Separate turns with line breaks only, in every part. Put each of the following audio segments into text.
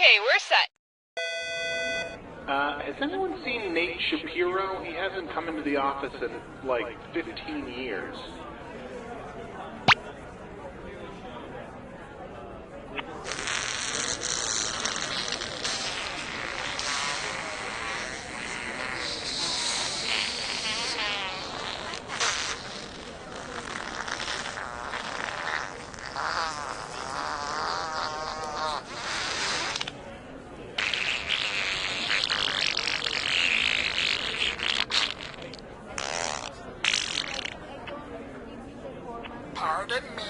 Okay, we're set.
Has anyone seen Nate Shapiro? He hasn't come into the office in, like, 15 years.
Pardon me.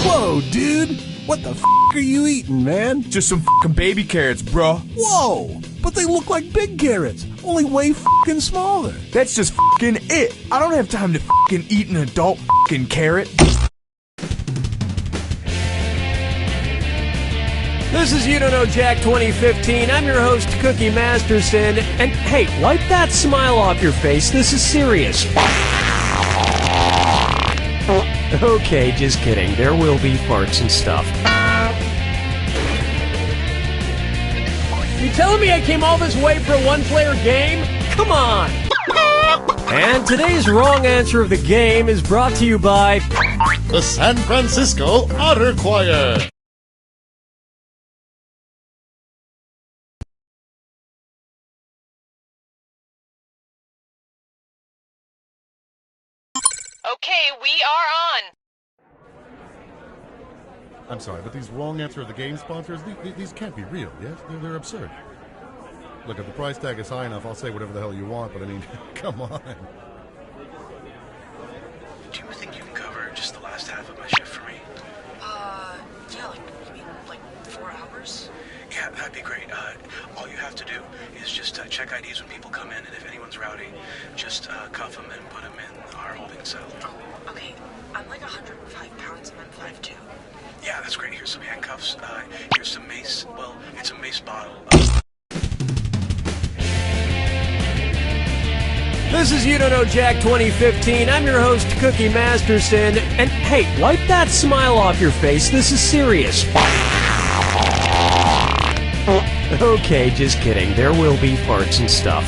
Whoa, dude! What the f*** are you eating, man?
Just some f***ing baby carrots, bro.
Whoa! But they look like big carrots, only way f***ing smaller.
That's just f***ing it. I don't have time to f***ing eat an adult f***ing carrot.
This is You Don't Know Jack 2015. I'm your host, Cookie Masterson. And hey, wipe that smile off your face. This is serious. Okay, just kidding. There will be farts and stuff. You telling me I came all this way for a one-player game? Come on! And today's wrong answer of the game is brought to you by
the San Francisco Otter Choir.
Okay, we are on.
I'm sorry, but these wrong answer of the game sponsors, these can't be real, yes? They're absurd. Look, if the price tag is high enough, I'll say whatever the hell you want, but I mean, come on.
Do you think you can cover just the last half of my shift for me?
Yeah, you mean, 4 hours?
Yeah, that'd be great. All you have to do is just check IDs when people come in, and if anyone's rowdy, just cuff them and put them in our holding cell.
Oh, okay. I'm 105 pounds and I'm 5'2".
Yeah, that's great. Here's some handcuffs. Here's some mace. Well, it's a mace bottle.
This is You Don't Know Jack 2015. I'm your host, Cookie Masterson. And hey, wipe that smile off your face. This is serious. Okay, just kidding. There will be farts and stuff.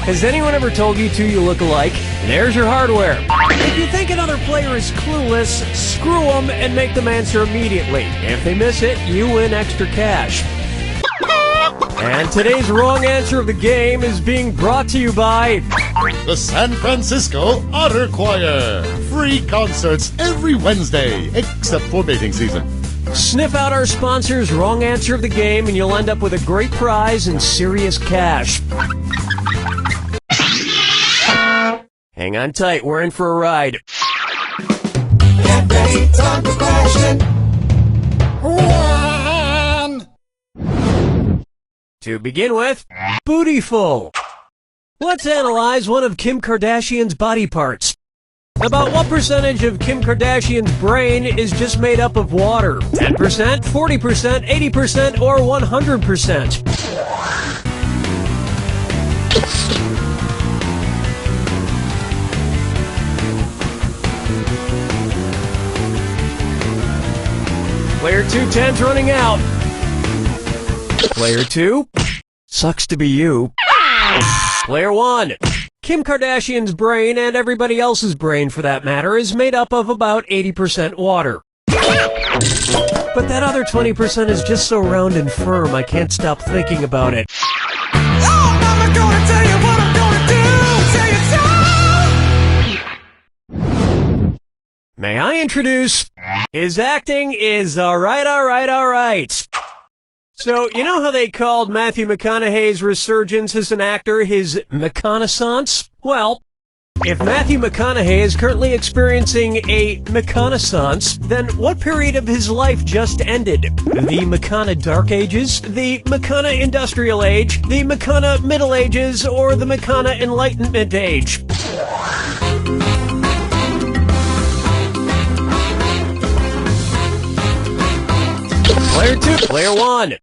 Has anyone ever told you two you look alike? There's your hardware. If you think another player is clueless, screw them and make them answer immediately. If they miss it, you win extra cash. And today's wrong answer of the game is being brought to you by
the San Francisco Otter Choir. Free concerts every Wednesday, except for mating season.
Sniff out our sponsor's wrong answer of the game and you'll end up with a great prize and serious cash. Hang on tight, we're in for a ride.
Get ready, time for question.
To begin with, bootyful. Let's analyze one of Kim Kardashian's body parts. About what percentage of Kim Kardashian's brain is just made up of water? 10%, 40%, 80%, or 100%? Player 2, 10's running out. Player 2, sucks to be you. Player 1, Kim Kardashian's brain, and everybody else's brain for that matter, is made up of about 80% water. But that other 20% is just so round and firm, I can't stop thinking about it.
Oh, Mama, gonna tell you what I'm gonna do. Say it so.
May I introduce, his acting is alright. So, you know how they called Matthew McConaughey's resurgence as an actor his McConaissance? Well, if Matthew McConaughey is currently experiencing a McConaissance, then what period of his life just ended? The McCona Dark Ages? The McCona Industrial Age? The McCona Middle Ages? Or the McCona Enlightenment Age? Player 2, Player 1.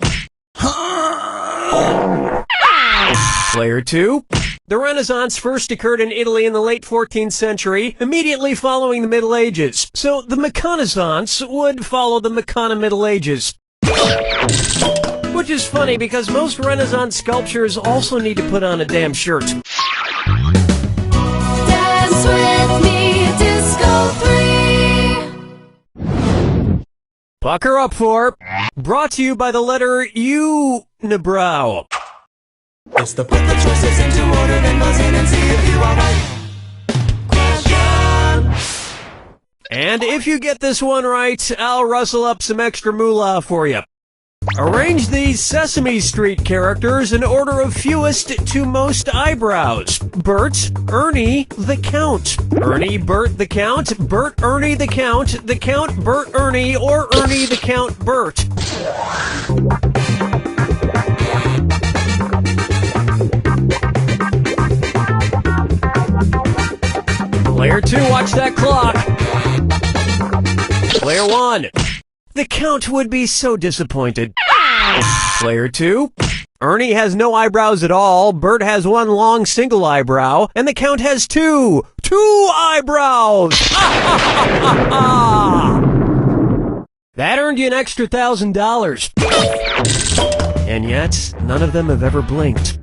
Player 2, The Renaissance first occurred in Italy in the late 14th century, immediately following the Middle Ages. So the Mechanisance would follow the Mechana Middle Ages. Which is funny because most Renaissance sculptures also need to put on a damn shirt.
Dance with me, Disco 3.
Pucker up for, brought to you by the letter U-nibrow.
It's the put the choices into order, then buzz in and see if you are right. Question.
And if you get this one right, I'll rustle up some extra moolah for you. Arrange these Sesame Street characters in order of fewest to most eyebrows. Bert, Ernie, the Count. Ernie, Bert, the Count. Bert, Ernie, the Count. The Count, Bert, Ernie, or Ernie, the Count, Bert. Player 2, watch that clock. Player 1. The Count would be so disappointed. Player 2. Ernie has no eyebrows at all, Bert has one long single eyebrow, and the Count has two eyebrows! That earned you an extra $1,000. And yet, none of them have ever blinked.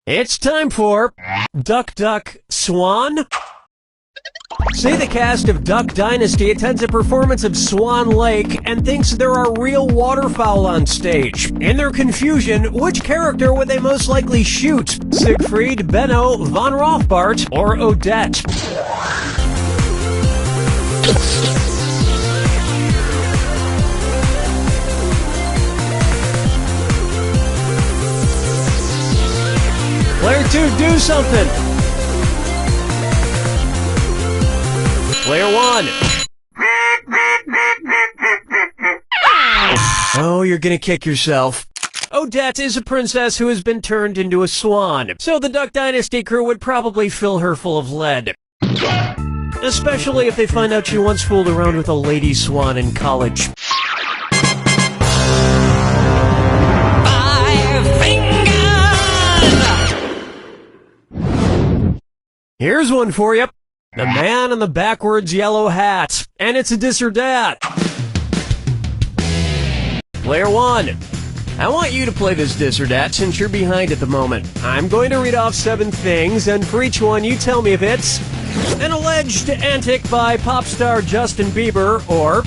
It's time for Duck, Duck, Swan. Say the cast of Duck Dynasty attends a performance of Swan Lake and thinks there are real waterfowl on stage. In their confusion, which character would they most likely shoot? Siegfried, Benno, Von Rothbart, or Odette? Player 2, do something! Player 1. Oh, you're gonna kick yourself. Odette is a princess who has been turned into a swan, so the Duck Dynasty crew would probably fill her full of lead. Especially if they find out she once fooled around with a lady swan in college. Here's one for you. The Man in the Backwards Yellow Hat. And it's a dis or dat. Player 1. I want you to play this dis or dat since you're behind at the moment. I'm going to read off 7 things, and for each one you tell me if it's an alleged antic by pop star Justin Bieber, or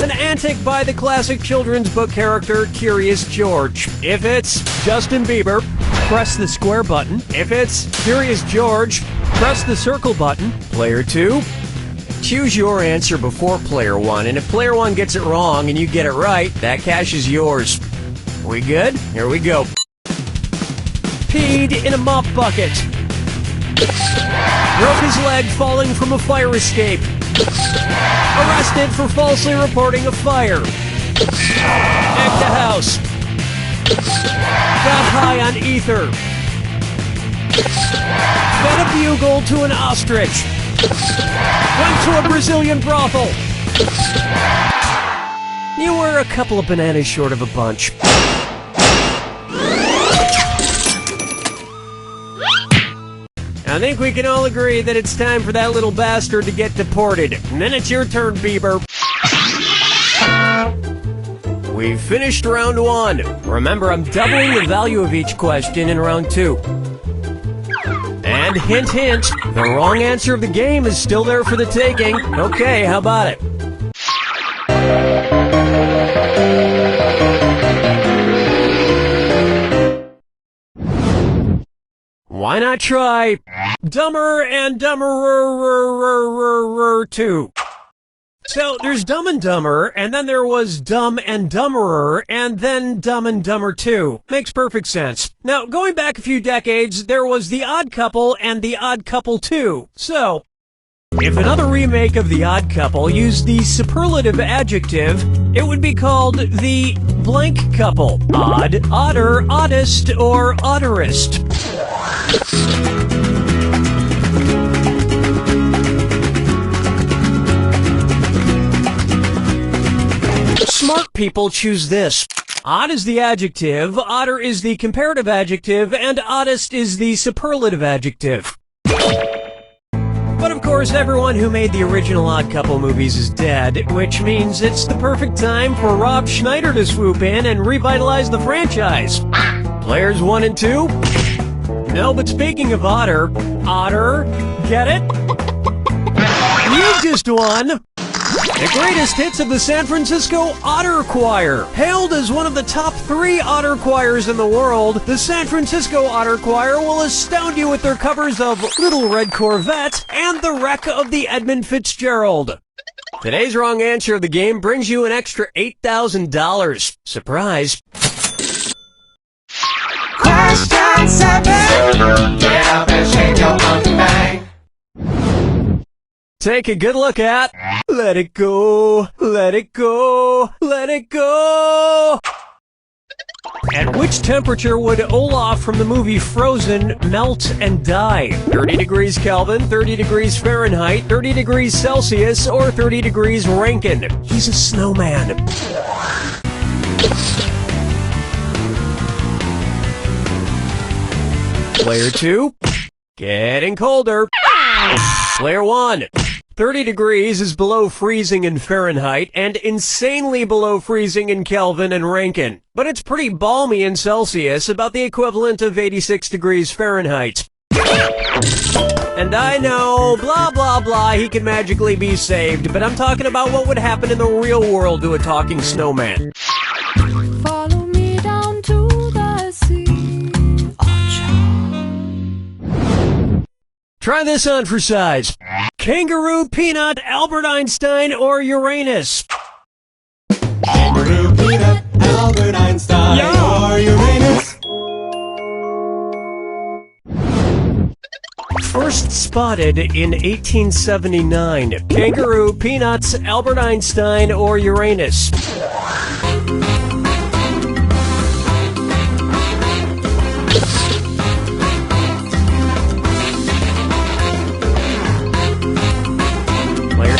an antic by the classic children's book character Curious George. If it's Justin Bieber, press the square button. If it's Curious George, press the circle button. Player 2, choose your answer before Player 1, and if Player 1 gets it wrong and you get it right, that cash is yours. We good? Here we go. Peed in a mop bucket. Broke his leg falling from a fire escape. Arrested for falsely reporting a fire. Egged a house. Got high on ether. Fed a bugle to an ostrich. Went to a Brazilian brothel. You were a couple of bananas short of a bunch. I think we can all agree that it's time for that little bastard to get deported. And then it's your turn, Bieber. We've finished round 1. Remember, I'm doubling the value of each question in round 2. And hint, hint, the wrong answer of the game is still there for the taking. Okay, how about it? Why not try Dumber and Dumberer 2? So, there's Dumb and Dumber, and then there was Dumb and Dumberer, and then Dumb and Dumber 2. Makes perfect sense. Now, going back a few decades, there was The Odd Couple and The Odd Couple 2. So, if another remake of The Odd Couple used the superlative adjective, it would be called The Blank Couple. Odd, odder, oddest, or odderest. smart people choose this. Odd is the adjective, odder is the comparative adjective, and oddest is the superlative adjective. But of course, everyone who made the original Odd Couple movies is dead, which means it's the perfect time for Rob Schneider to swoop in and revitalize the franchise. Players 1 and 2? No, but speaking of otter, get it? You just won! The greatest hits of the San Francisco Otter Choir. Hailed as one of the top 3 otter choirs in the world, the San Francisco Otter Choir will astound you with their covers of Little Red Corvette and The Wreck of the Edmund Fitzgerald. Today's wrong answer of the game brings you an extra $8,000. Surprise.
Question 7. Get up and shake your monkey bang.
Take a good look at Let It Go, Let It Go, Let It Go. At which temperature would Olaf from the movie Frozen melt and die? 30 degrees Kelvin, 30 degrees Fahrenheit, 30 degrees Celsius, or 30 degrees Rankine? He's a snowman. Player 2, getting colder. Player 1, 30 degrees is below freezing in Fahrenheit and insanely below freezing in Kelvin and Rankine. But it's pretty balmy in Celsius, about the equivalent of 86 degrees Fahrenheit. And I know, blah blah blah, he can magically be saved, but I'm talking about what would happen in the real world to a talking snowman.
Follow me down to the sea.
Try this on for size. Kangaroo, peanut, Albert Einstein, or Uranus?
Kangaroo, peanut, Albert Einstein, or Uranus.
First spotted in 1879. Kangaroo, peanuts, Albert Einstein, or Uranus?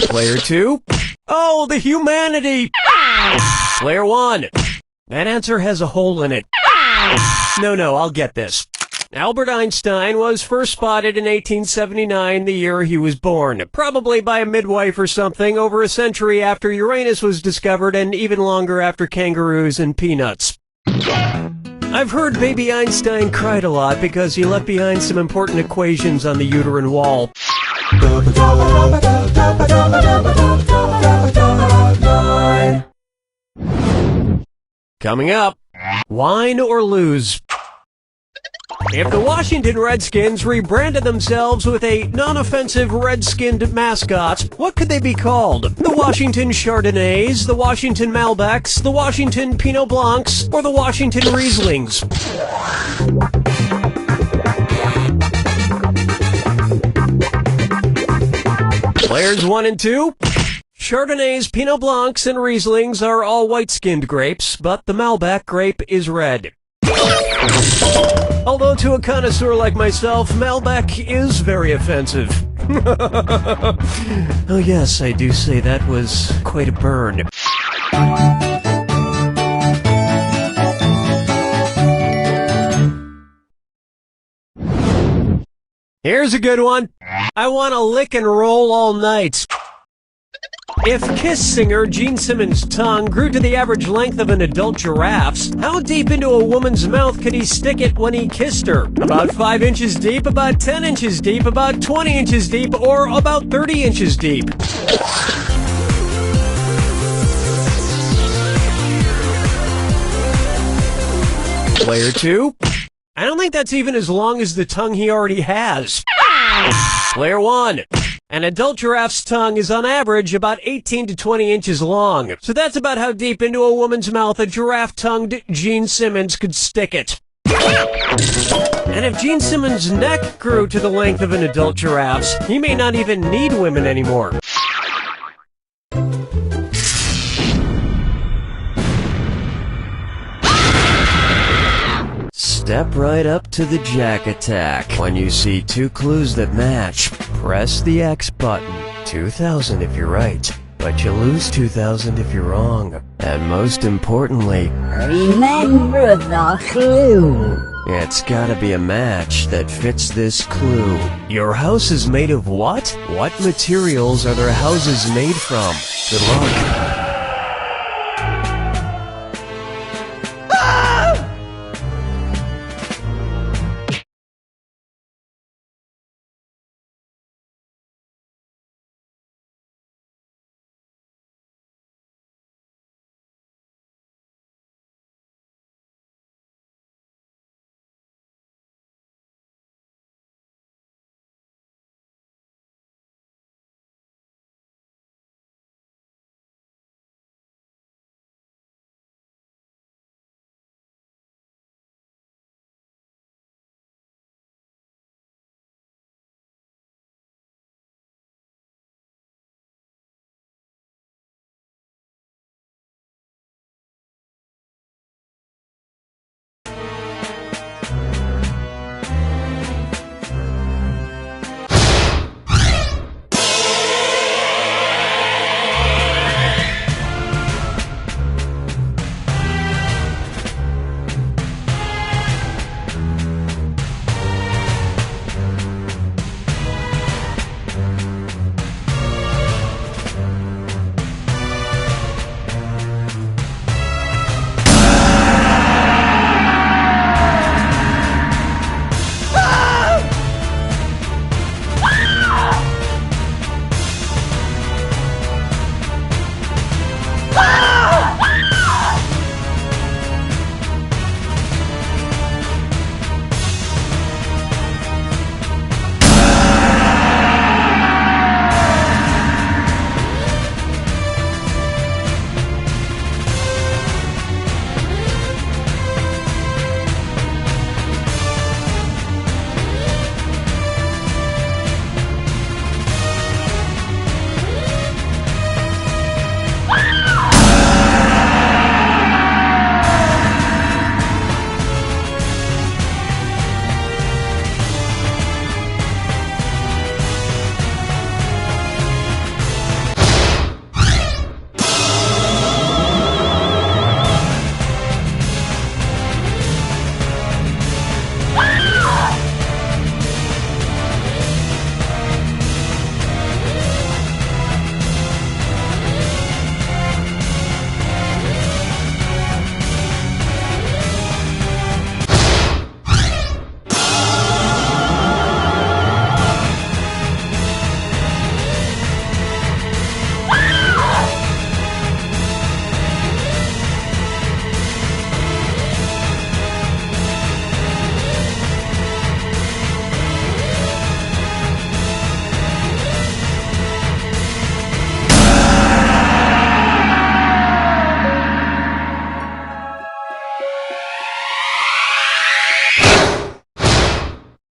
Player 2? Oh, the humanity! Player 1. That answer has a hole in it. No, I'll get this. Albert Einstein was first spotted in 1879, the year he was born. Probably by a midwife or something, over a century after Uranus was discovered and even longer after kangaroos and peanuts. I've heard baby Einstein cried a lot because he left behind some important equations on the uterine wall. Coming up, wine or lose? If the Washington Redskins rebranded themselves with a non-offensive red-skinned mascot, what could they be called? The Washington Chardonnays, the Washington Malbecs, the Washington Pinot Blancs, or the Washington Rieslings? Players 1 and 2? Chardonnays, Pinot Blancs, and Rieslings are all white-skinned grapes, but the Malbec grape is red. Although to a connoisseur like myself, Malbec is very offensive. Oh yes, I do say that was quite a burn. Here's a good one. I want to lick and roll all night. If Kiss singer Gene Simmons' tongue grew to the average length of an adult giraffe's, how deep into a woman's mouth could he stick it when he kissed her? About 5 inches deep, about 10 inches deep, about 20 inches deep, or about 30 inches deep? Player 2? I don't think that's even as long as the tongue he already has. Player 1. An adult giraffe's tongue is on average about 18 to 20 inches long. So that's about how deep into a woman's mouth a giraffe-tongued Gene Simmons could stick it. And if Gene Simmons' neck grew to the length of an adult giraffe's, he may not even need women anymore. Step right up to the Jack Attack. When you see 2 clues that match, press the X button. 2,000 if you're right. But But you lose 2,000 if you're wrong. And most importantly,
Remember the clue.
it's gotta be a match that fits this clue. Your house is made of what? What materials are their houses made from? Good luck.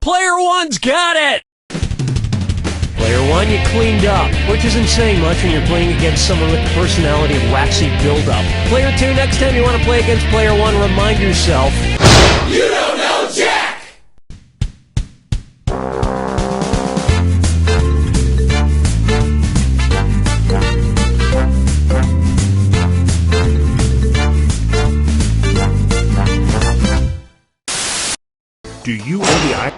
Player one's got it! Player one, you cleaned up, which isn't saying much when you're playing against someone with the personality of waxy buildup. Player two, next time you want to play against player one, remind yourself, you don't know Jack!
Do you own the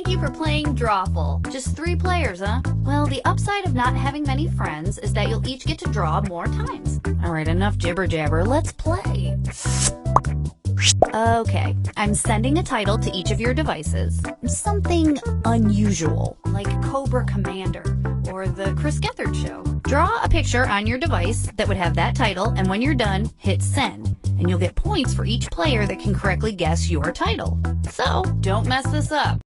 thank you for playing Drawful. Just 3 players, huh? Well, the upside of not having many friends is that you'll each get to draw more times. Alright, enough jibber jabber, let's play. Okay, I'm sending a title to each of your devices. Something unusual, like Cobra Commander or The Chris Gethard Show. Draw a picture on your device that would have that title, and when you're done, hit send. And you'll get points for each player that can correctly guess your title. So, don't mess this up.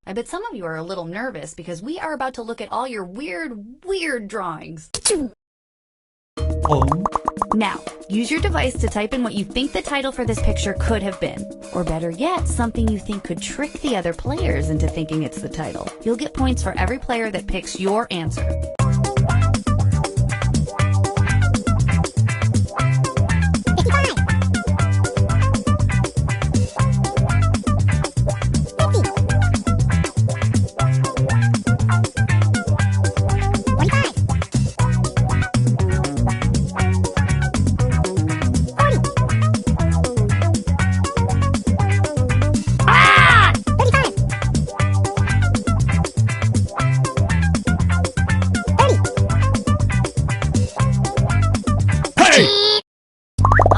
I bet some of you are a little nervous because we are about to look at all your weird drawings. Now, use your device to type in what you think the title for this picture could have been. Or better yet, something you think could trick the other players into thinking it's the title. You'll get points for every player that picks your answer.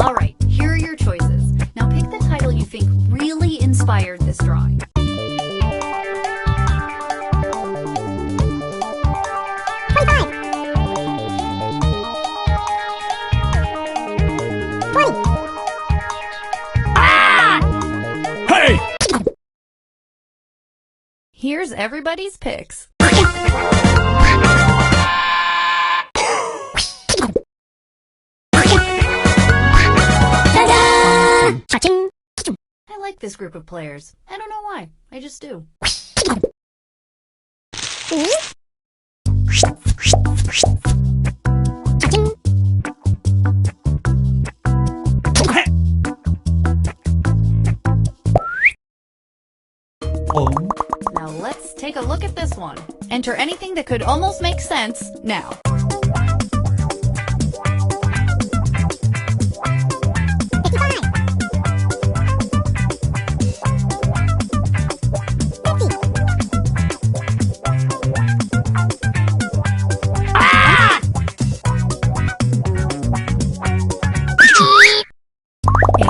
Alright, here are your choices. Now pick the title you think really inspired this drawing. Here's everybody's picks. I like this group of players. I don't know why. I just do. Now let's take a look at this one. Enter anything that could almost make sense now.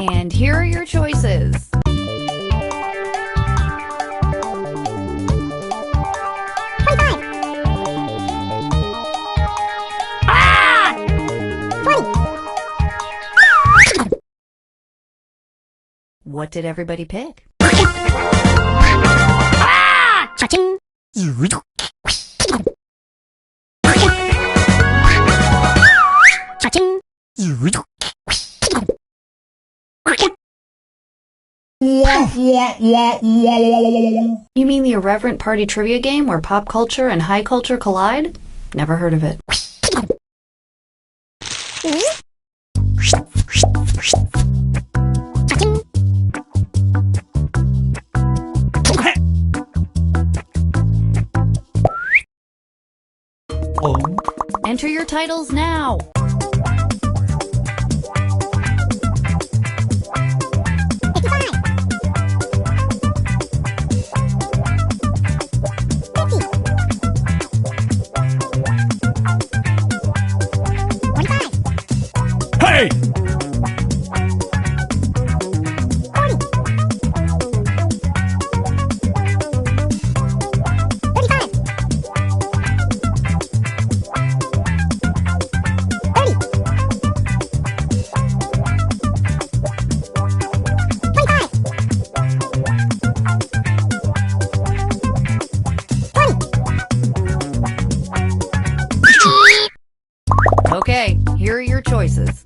And here are your choices. What did everybody pick? You mean the irreverent party trivia game where pop culture and high culture collide? Never heard of it. Enter your titles now. Okay, here are your choices.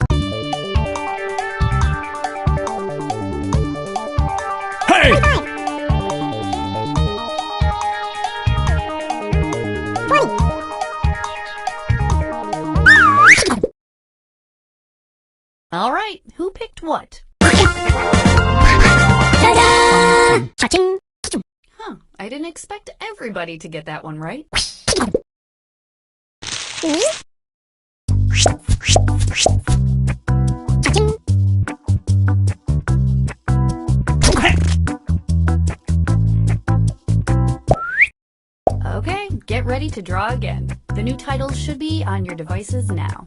Hey!
All right, who picked what? Huh, I didn't expect everybody to get that one right. Okay, get ready to draw again. The new titles should be on your devices now.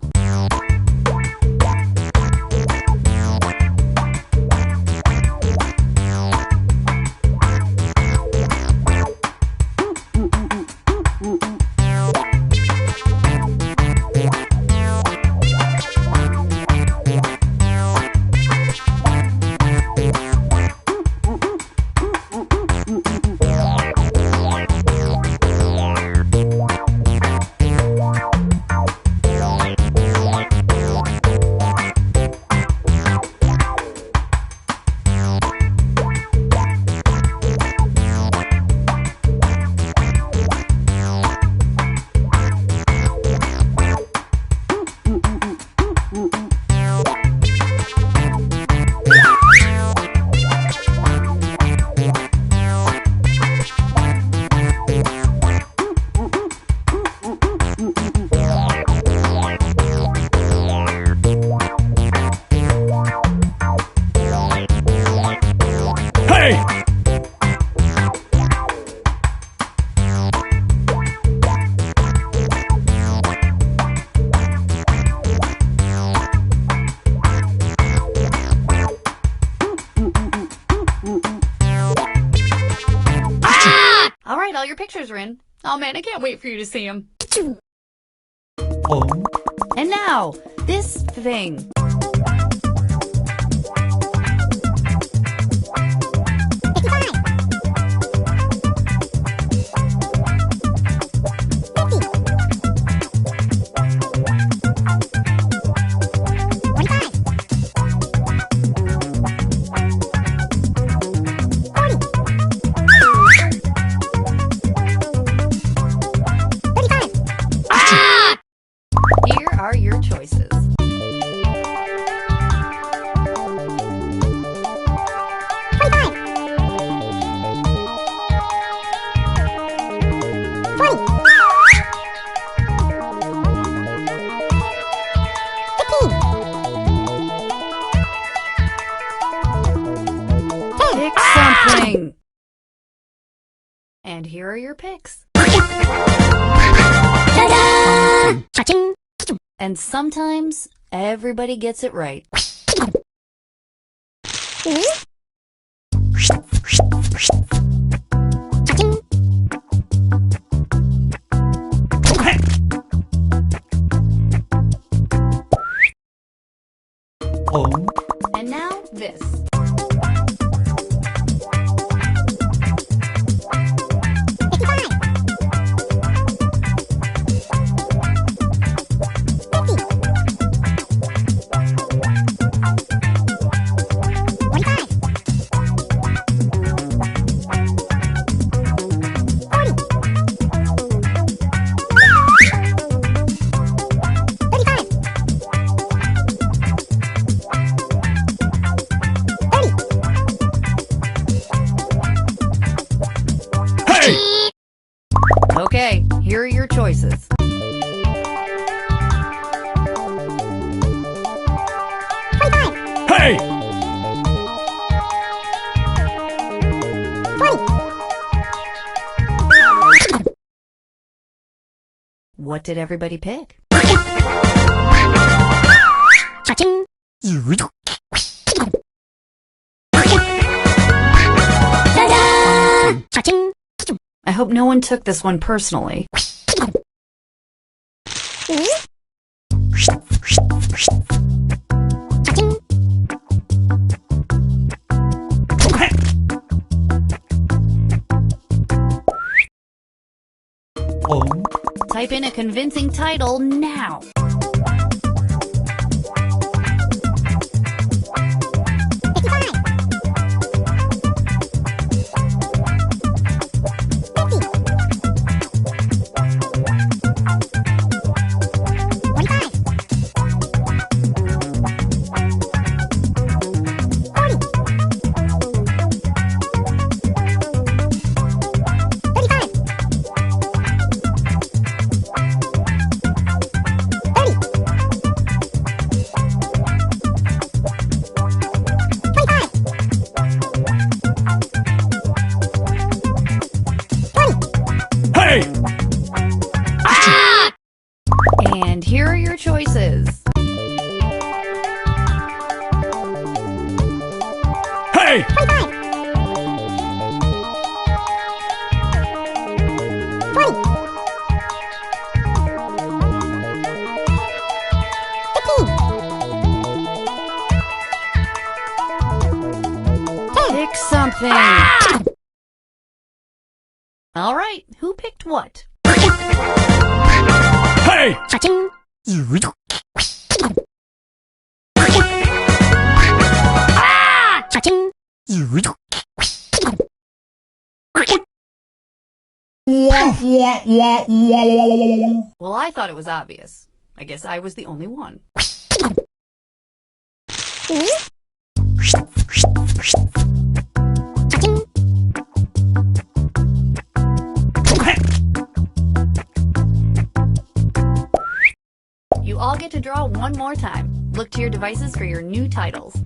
All right, all your pictures are in. Oh man, I can't wait for you to see them. And now, this thing. Here are your choices. Pick something. And here are your picks. And sometimes everybody gets it right. And now this. Okay, here are your choices.
Hey!
What did everybody pick? I hope no one took this one personally. Type in a convincing title now. And here are your choices.
Hey!
Pick something. All right, who picked what?
Hey!
Well, I thought it was obvious. I guess I was the only one. You all get to draw one more time. Look to your devices for your new titles.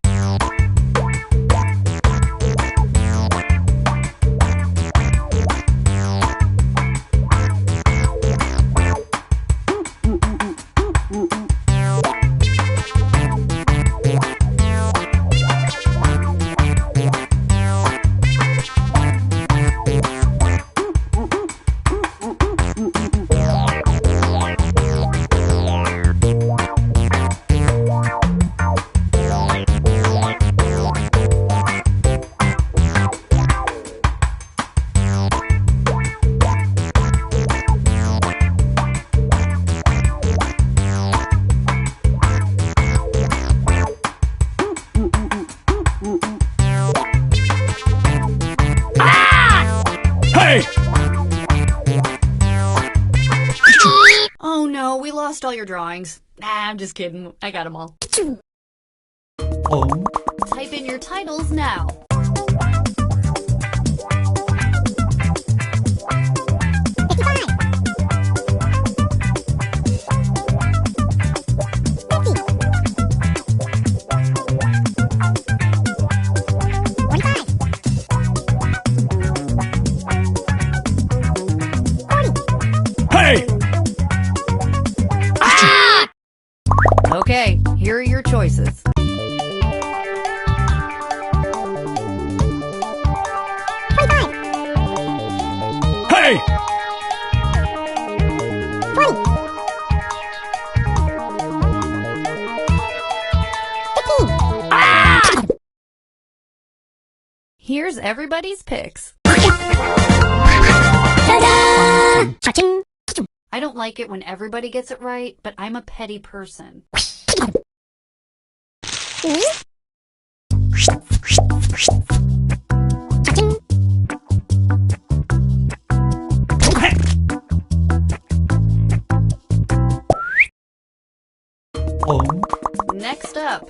Hey!
Oh no, we lost all your drawings. Nah, I'm just kidding. I got them all. Type in your titles now.
Hey!
Okay, here are your choices.
Hey!
Here's everybody's picks. I don't like it when everybody gets it right, but I'm a petty person. Next up.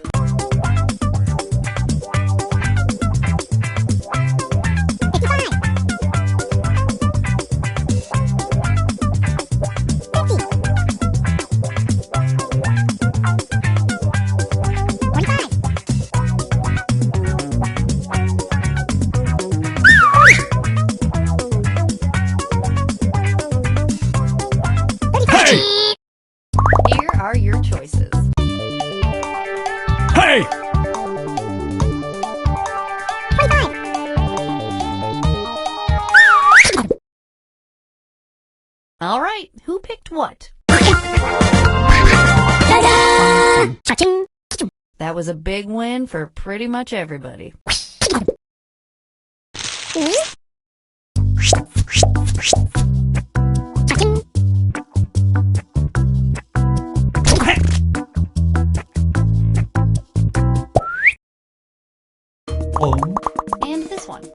Here are your choices.
Hey!
All right, who picked what? That was a big win for pretty much everybody. And this one.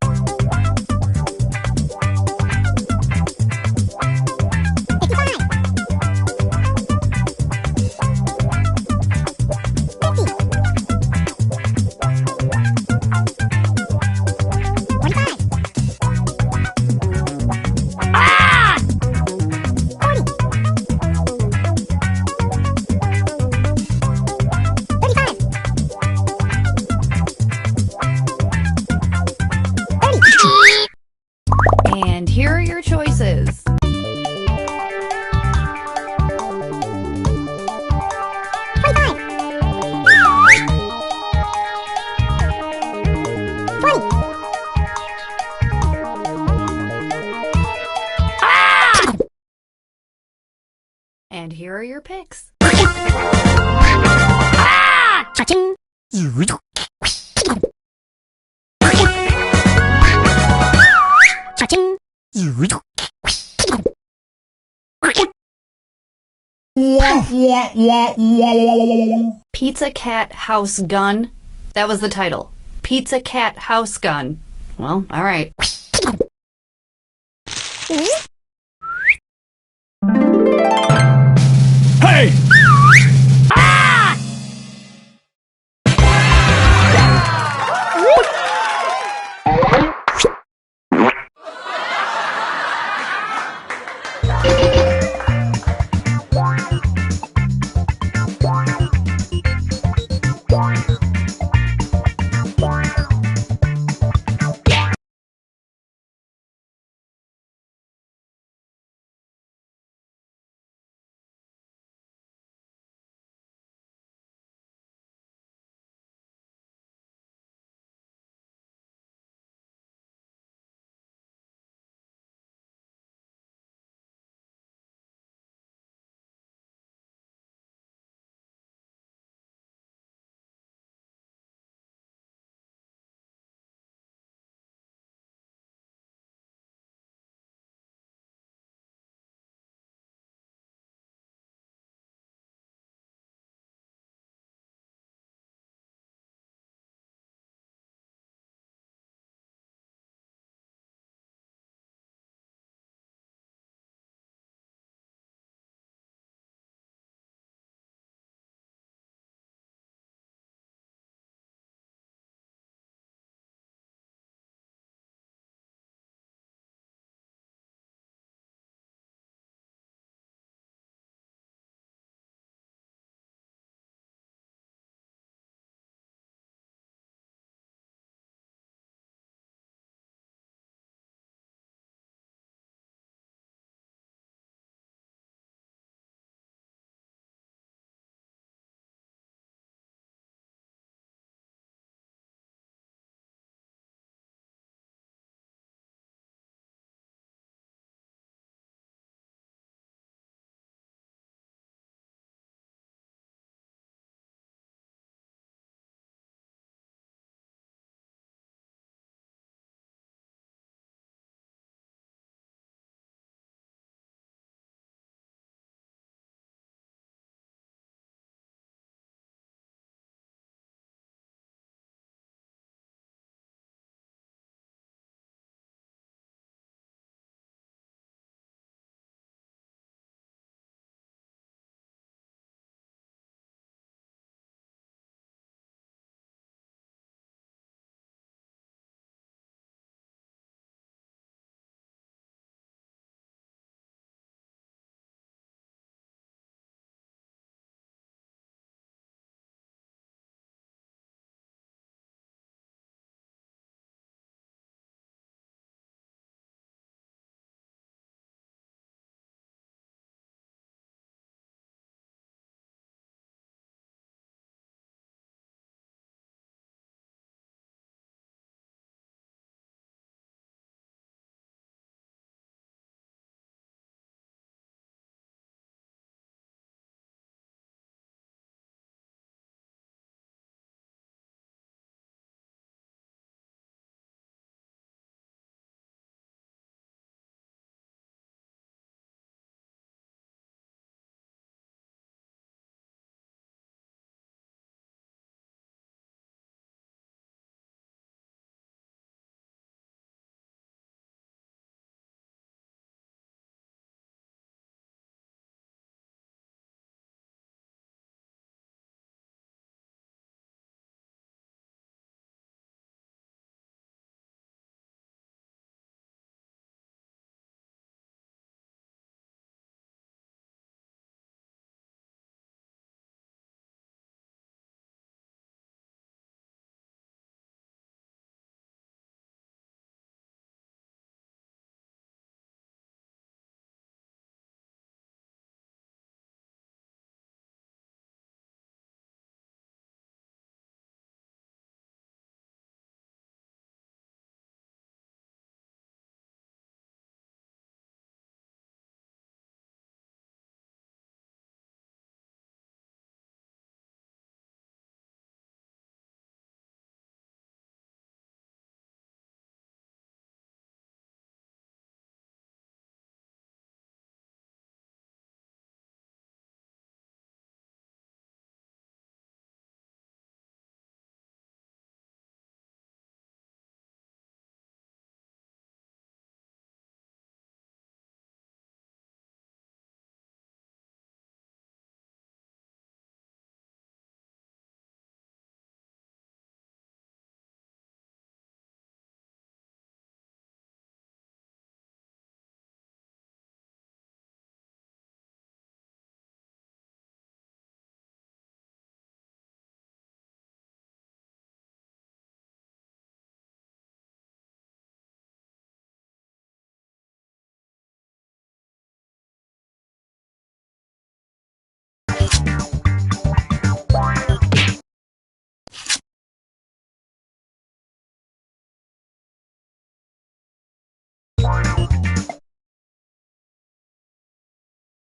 And here are your picks.
Cha-ching! Cha-ching!
Pizza Cat House Gun. That was the title. Pizza Cat House Gun. Well, all right.
Hey!